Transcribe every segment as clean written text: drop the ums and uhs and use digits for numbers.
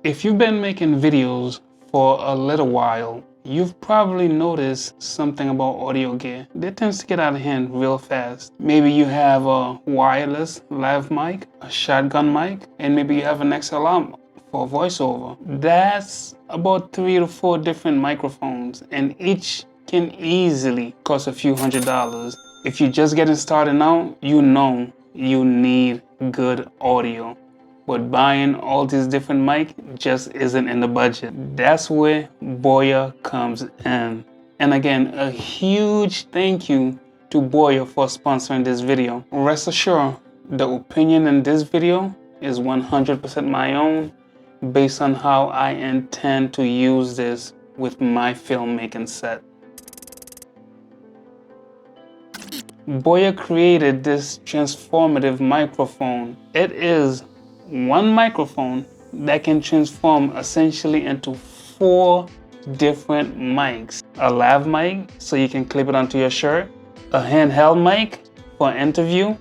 If you've been making videos for a little while, you've probably noticed something about audio gear. It tends to get out of hand real fast. Maybe you have a wireless lav mic, a shotgun mic, and maybe you have an XLR for voiceover. That's about 3 to 4 different microphones, and each can easily cost a few $100s. If you're just getting started out, you know you need good audio. But buying all these different mics just isn't in the budget. That's where Boya comes in. And again, a huge thank you to Boya for sponsoring this video. Rest assured, the opinion in this video is 100% my own, based on how I intend to use this with my filmmaking set. Boya created this transformative microphone. It is one microphone that can transform essentially into 4 different mics. A lav mic, so you can clip it onto your shirt. A handheld mic for an interview.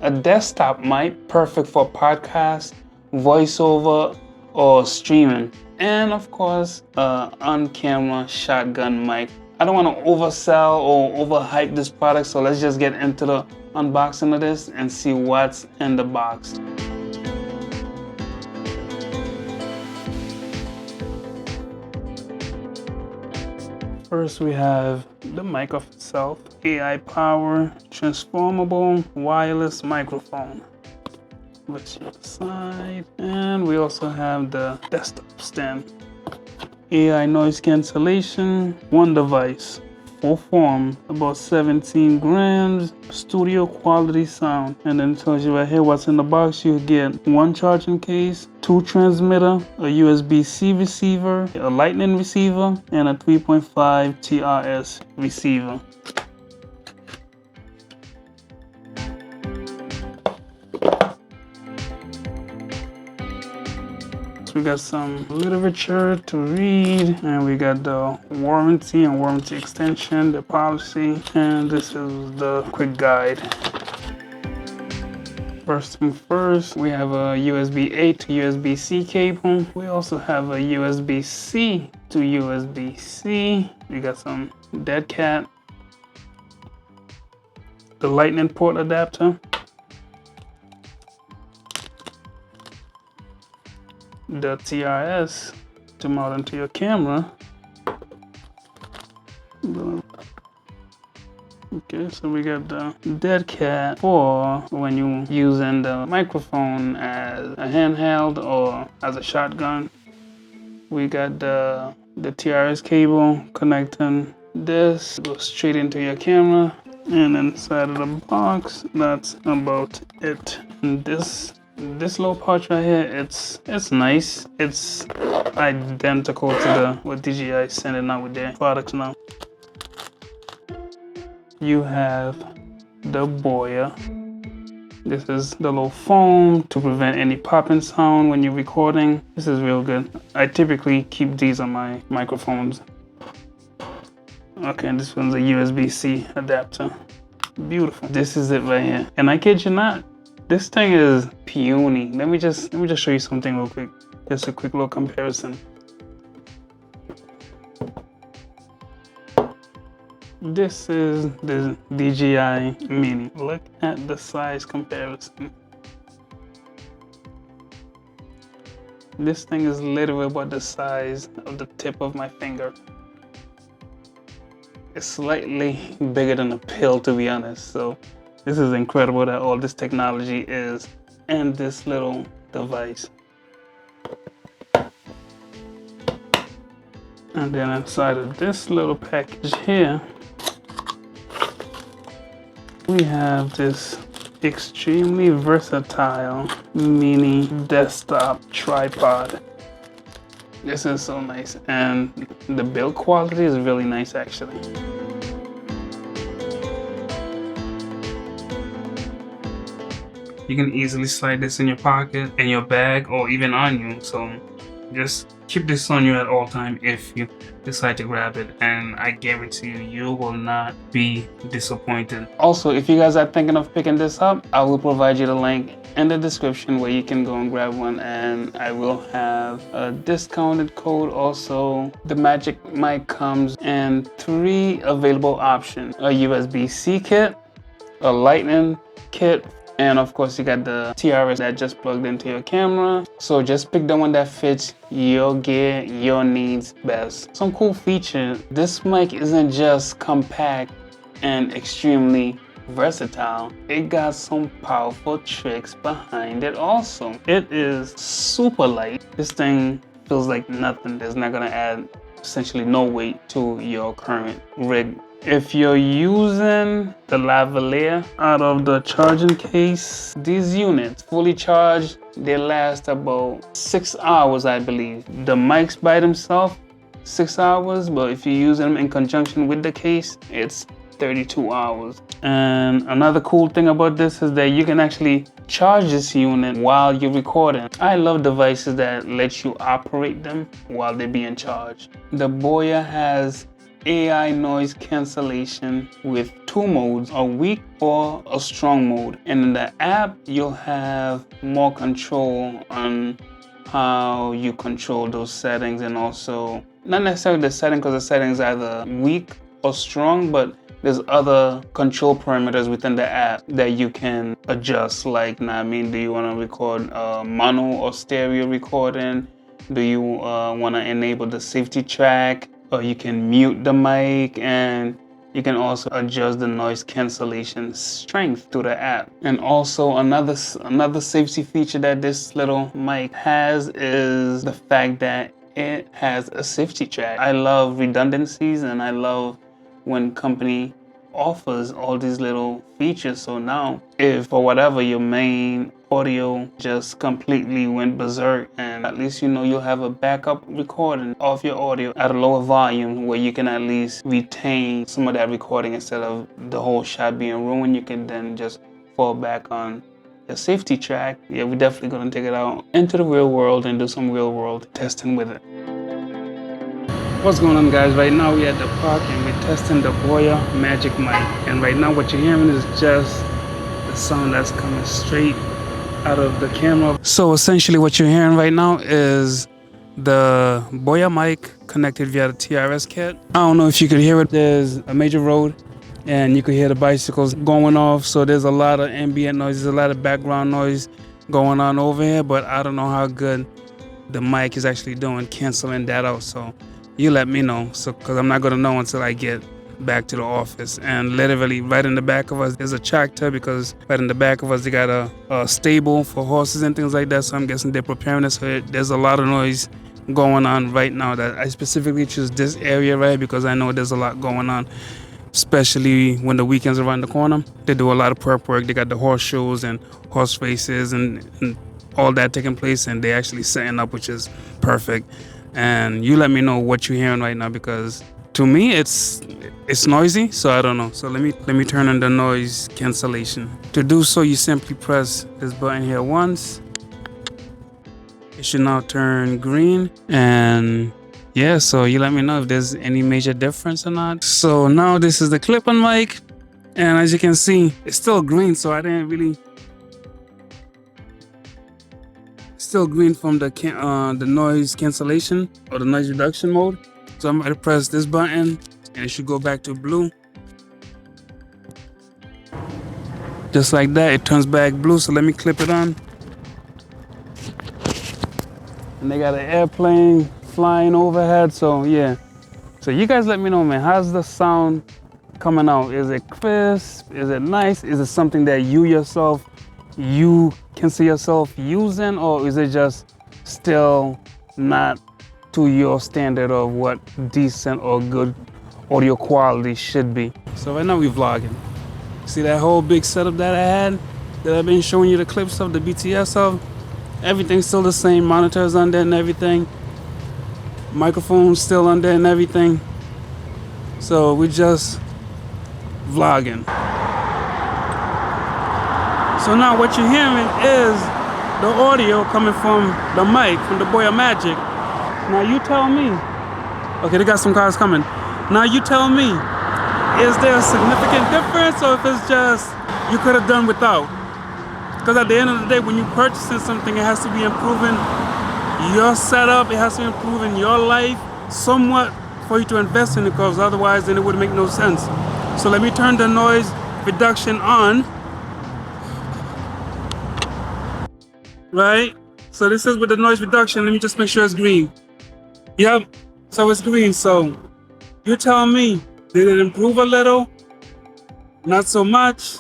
A desktop mic, perfect for podcasts, voiceover, or streaming. And of course, a on-camera shotgun mic. I don't want to oversell or overhype this product, so let's just get into the unboxing of this and see what's in the box. First, we have the mic of itself, AI power, transformable wireless microphone. Let's see the side, and we also have the desktop stand. AI noise cancellation, one device, full form, about 17 grams, studio quality sound. And then it tells you right here what's in the box. You get 1 charging case, 2 transmitter, a USB-C receiver, a lightning receiver, and a 3.5 TRS receiver. We got some literature to read, and we got the warranty and warranty extension, the policy, and this is the quick guide. First thing first, we have a USB-A to USB-C cable. We also have a USB-C to USB-C. We got some dead cat, the lightning port adapter, the TRS to mount into your camera. Okay, so we got the dead cat for when you're using the microphone as a handheld or as a shotgun. We got the TRS cable connecting this, goes straight into your camera, and inside of the box, that's about it. And this little pouch right here, it's nice. It's identical to what DJI is sending out with their products now. You have the Boya. This is the little foam to prevent any popping sound when you're recording. This is real good. I typically keep these on my microphones. Okay, and this one's a USB-C adapter. Beautiful. This is it right here. And I kid you not, this thing is puny. Let me just show you something real quick. Just a quick little comparison. This is the DJI Mini. Look at the size comparison. This thing is literally about the size of the tip of my finger. It's slightly bigger than a pill, to be honest. So this is incredible that all this technology is in this little device. And then inside of this little package here, we have this extremely versatile mini desktop tripod. This is so nice, and the build quality is really nice actually. You can easily slide this in your pocket, in your bag, or even on you. So Just keep this on you at all time if you decide to grab it, and I guarantee you will not be disappointed. Also, if you guys are thinking of picking this up, I will provide you the link in the description where you can go and grab one, and I will have a discounted code. Also, the Magic Mic comes in 3 available options: a USB-C kit, a Lightning kit, and of course you got the TRS that just plugged into your camera. So just pick the one that fits your gear, your needs best. Some cool features: this mic isn't just compact and extremely versatile, it got some powerful tricks behind it also. It is super light. This thing feels like nothing. It's not gonna add essentially no weight to your current rig. If you're using the lavalier out of the charging case, these units fully charged, they last about 6 hours, I believe. The mics by themselves, 6 hours, but if you use them in conjunction with the case, it's 32 hours. And another cool thing about this is that you can actually charge this unit while you're recording. I love devices that let you operate them while they're being charged. The Boya has AI noise cancellation with 2 modes, a weak or a strong mode. And in the app, you'll have more control on how you control those settings, and also not necessarily the setting, because the settings are either weak or strong, but there's other control parameters within the app that you can adjust. Like, do you want to record mono or stereo recording? Do you want to enable the safety track? Or you can mute the mic, and you can also adjust the noise cancellation strength through the app. And also another safety feature that this little mic has is the fact that it has a safety track. I love redundancies, and I love when company offers all these little features. So now if for whatever your main audio just completely went berserk, and at least you know you'll have a backup recording of your audio at a lower volume where you can at least retain some of that recording instead of the whole shot being ruined. You can then just fall back on your safety track. Yeah, we're definitely gonna take it out into the real world and do some real world testing with it. What's going on, guys? Right now we're at the park and we're testing the Boya Magic Mic, and right now what you're hearing is just the sound that's coming straight out of the camera. So essentially what you're hearing right now is the Boya mic connected via the TRS kit. I don't know if you could hear it. There's a major road and you could hear the bicycles going off, so there's a lot of ambient noise, there's a lot of background noise going on over here, but I don't know how good the mic is actually doing canceling that out. So you let me know, because I'm not gonna know until I get back to the office. And literally right in the back of us there's a tractor, because right in the back of us they got a stable for horses and things like that, so I'm guessing they're preparing us for it. There's a lot of noise going on right now. That I specifically choose this area right because I know there's a lot going on, especially when the weekends are around the corner. They do a lot of prep work. They got the horse shows and horse races and all that taking place, and they actually setting up, which is perfect. And you let me know what you're hearing right now, because to me it's noisy, so I don't know. So let me turn on the noise cancellation. To do so, you simply press this button here once. It should now turn green, and yeah, so you let me know if there's any major difference or not. So now this is the clip-on mic, and as you can see, it's still green, so I didn't really. Still green from the noise cancellation or the noise reduction mode. So I'm going to press this button and it should go back to blue. Just like that, it turns back blue. So let me clip it on. And they got an airplane flying overhead, so yeah. So you guys let me know, man, how's the sound coming out? Is it crisp? Is it nice? Is it something that you can see yourself using, or is it just still not to your standard of what decent or good audio quality should be? So right now we're vlogging. See that whole big setup that I had, that I've been showing you the clips of, the BTS of? Everything's still the same, monitors on there and everything. Microphone's still on there and everything. So we're just vlogging. So now what you're hearing is the audio coming from the mic, from the Boya Magic, Now you tell me. Okay, they got some cars coming. Now you tell me, is there a significant difference, or if it's just you could have done without? Because at the end of the day, when you're purchasing something, it has to be improving your setup, it has to be improving your life somewhat for you to invest in it, because otherwise then it would make no sense. So let me turn the noise reduction on. Right? So this is with the noise reduction. Let me just make sure it's green. Yep. So it's green. So you tell me, did it improve a little? Not so much.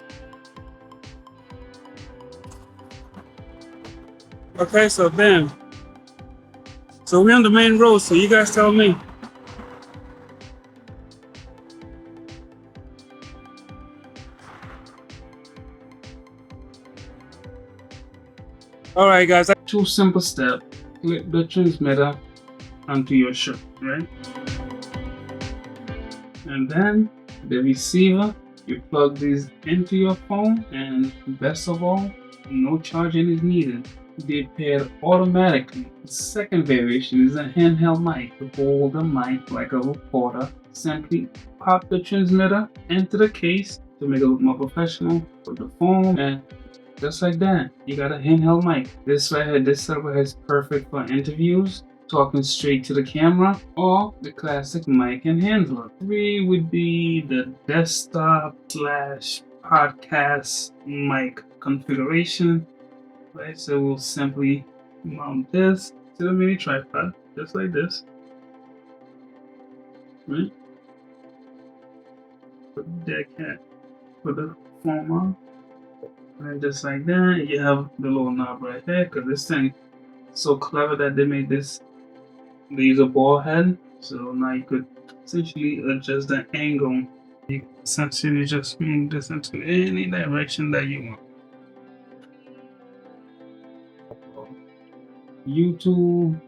Okay, so bam. So we're on the main road, so you guys tell me. All right, guys. Two simple steps. Clip the transmitter onto your shirt, right? And then the receiver, you plug these into your phone, and best of all, no charging is needed. They pair automatically. The second variation is a handheld mic. To hold the mic like a recorder, simply pop the transmitter into the case to make it look more professional. Put the phone, and just like that, you got a handheld mic. This right here, this setup is perfect for interviews, talking straight to the camera, or the classic mic and handler. 3 would be the desktop slash podcast mic configuration. Right, so we'll simply mount this to the mini tripod, just like this. Right? Put the deck hat, put the phone on, and just like that, you have the little knob right there. Because this thing is so clever that they made this. They use a ball head, so now you could essentially adjust the angle. You can essentially just move this into any direction that you want. YouTube,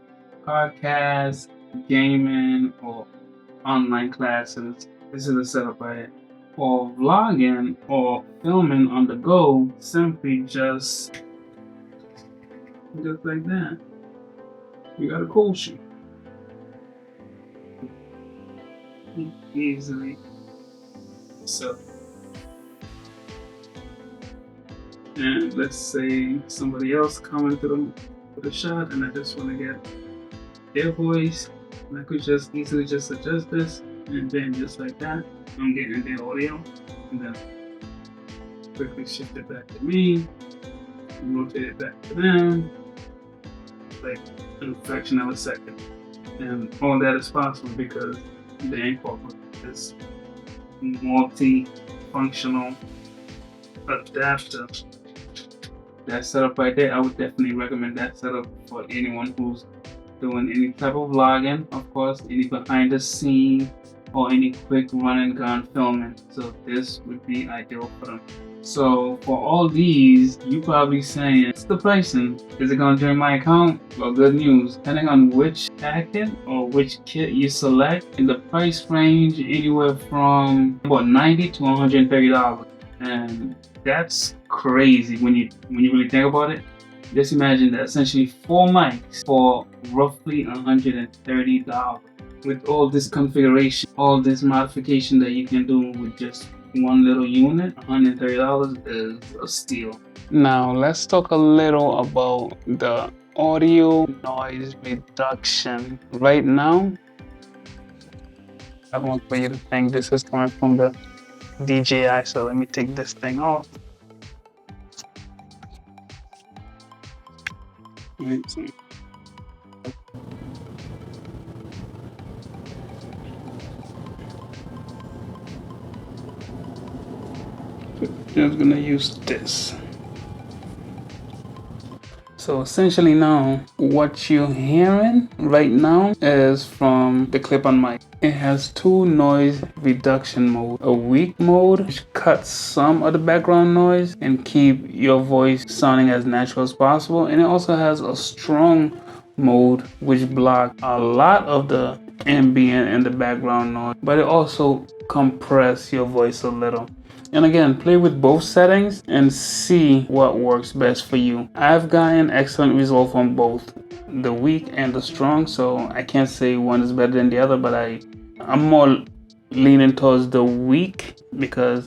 podcasts, gaming, or online classes. This is the setup right here. For vlogging or filming on the go, simply just like that. You got a cool shoe. Easily. So, and let's say somebody else commented with a shot, and I just want to get their voice, and I could just easily just adjust this, and then just like that, I'm getting their audio, and then quickly shift it back to me, and rotate it back to them, like in a fraction of a second. And all that is possible because the iFocus is multi-functional adapter. That setup right there, I would definitely recommend that setup for anyone who's doing any type of vlogging, of course, any behind the scene or any quick run and gun filming. So this would be ideal for them. So for all these, you probably saying, what's the pricing? Is it gonna join my account? Well, good news. Depending on which packet or which kit you select, in the price range anywhere from about $90 to $130. And that's crazy when you really think about it. Just imagine that essentially 4 mics for roughly $130. With all this configuration, all this modification that you can do with just one little unit, $130 is a steal. Now let's talk a little about the audio noise reduction. Right now, I want for you to think this is coming from the DJI, so let me take this thing off. Right, so just gonna use this. So essentially now, what you're hearing right now is from the clip-on mic. It has 2 noise reduction modes. A weak mode, which cuts some of the background noise and keep your voice sounding as natural as possible. And it also has a strong mode, which blocks a lot of the ambient and the background noise, but it also compresses your voice a little. And again, play with both settings and see what works best for you. I've gotten excellent results from both the weak and the strong, so I can't say one is better than the other, but I'm more leaning towards the weak because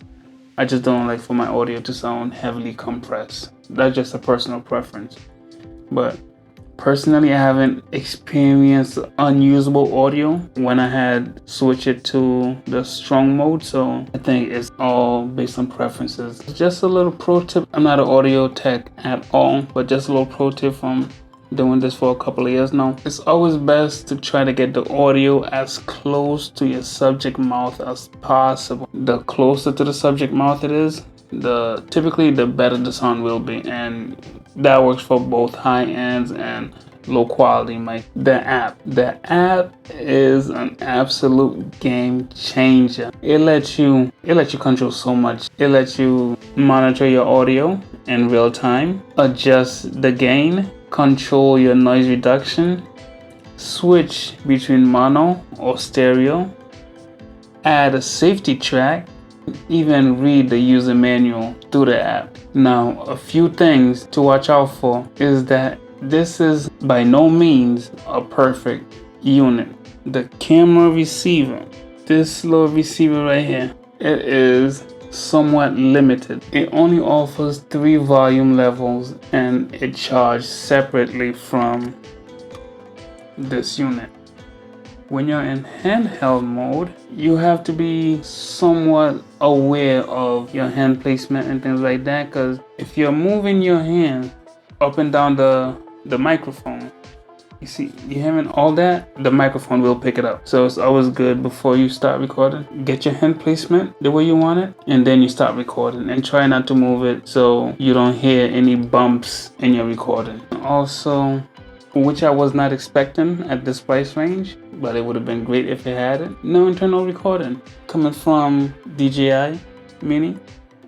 I just don't like for my audio to sound heavily compressed. That's just a personal preference. But personally, I haven't experienced unusable audio when I had switched it to the strong mode, so I think it's all based on preferences. Just a little pro tip, I'm not an audio tech at all, but just a little pro tip from doing this for a couple of years now. It's always best to try to get the audio as close to your subject mouth as possible. The closer to the subject mouth it is, typically the better the sound will be, and that works for both high ends and low quality mic. The app is an absolute game changer. It lets you control so much. It lets you monitor your audio in real time, adjust the gain, control your noise reduction, switch between mono or stereo, add a safety track, even read the user manual through the app. Now, a few things to watch out for is that this is by no means a perfect unit. The camera receiver, this little receiver right here, it is somewhat limited. It only offers 3 volume levels and it charged separately from this unit. When you're in handheld mode, you have to be somewhat aware of your hand placement and things like that, because if you're moving your hand up and down the microphone, you see, you're having all that, the microphone will pick it up. So it's always good before you start recording, get your hand placement the way you want it, and then you start recording, and try not to move it so you don't hear any bumps in your recording. Also, which I was not expecting at this price range, but it would have been great if it had it, no internal recording. Coming from DJI Mini,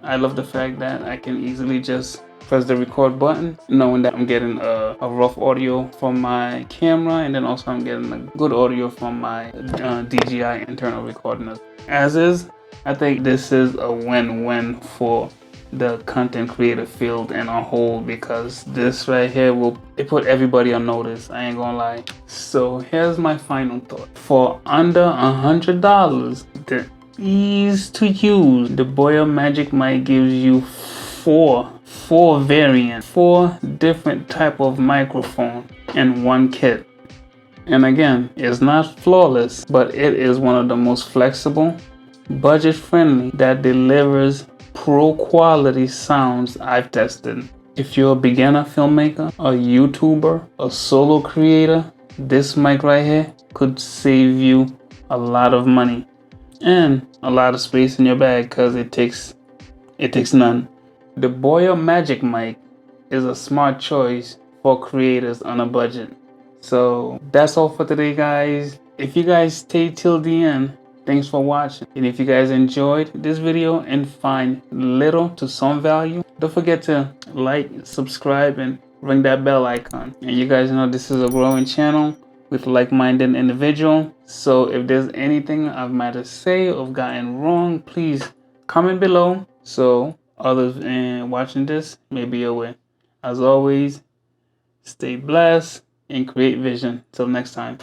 I love the fact that I can easily just press the record button, knowing that I'm getting a rough audio from my camera, and then also I'm getting a good audio from my DJI internal recording. As is, I think this is a win-win for the content creator field in a whole, because this right here it put everybody on notice. I ain't gonna lie. So here's my final thought. For under $100, the ease to use, the Boya Magic Mic gives you four variants, 4 different type of microphone in one kit. And again, it's not flawless, but it is one of the most flexible, budget friendly, that delivers pro quality sounds I've tested. If you're a beginner filmmaker, a YouTuber, a solo creator, this mic right here could save you a lot of money and a lot of space in your bag, because it takes none. The Boya Magic Mic is a smart choice for creators on a budget. So that's all for today, guys. If you guys stayed till the end, thanks for watching. And if you guys enjoyed this video and find little to some value, don't forget to like, subscribe, and ring that bell icon. And you guys know this is a growing channel with like-minded individuals. So if there's anything I might have said or gotten wrong, please comment below so others watching this may be aware. As always, stay blessed and create vision. Till next time.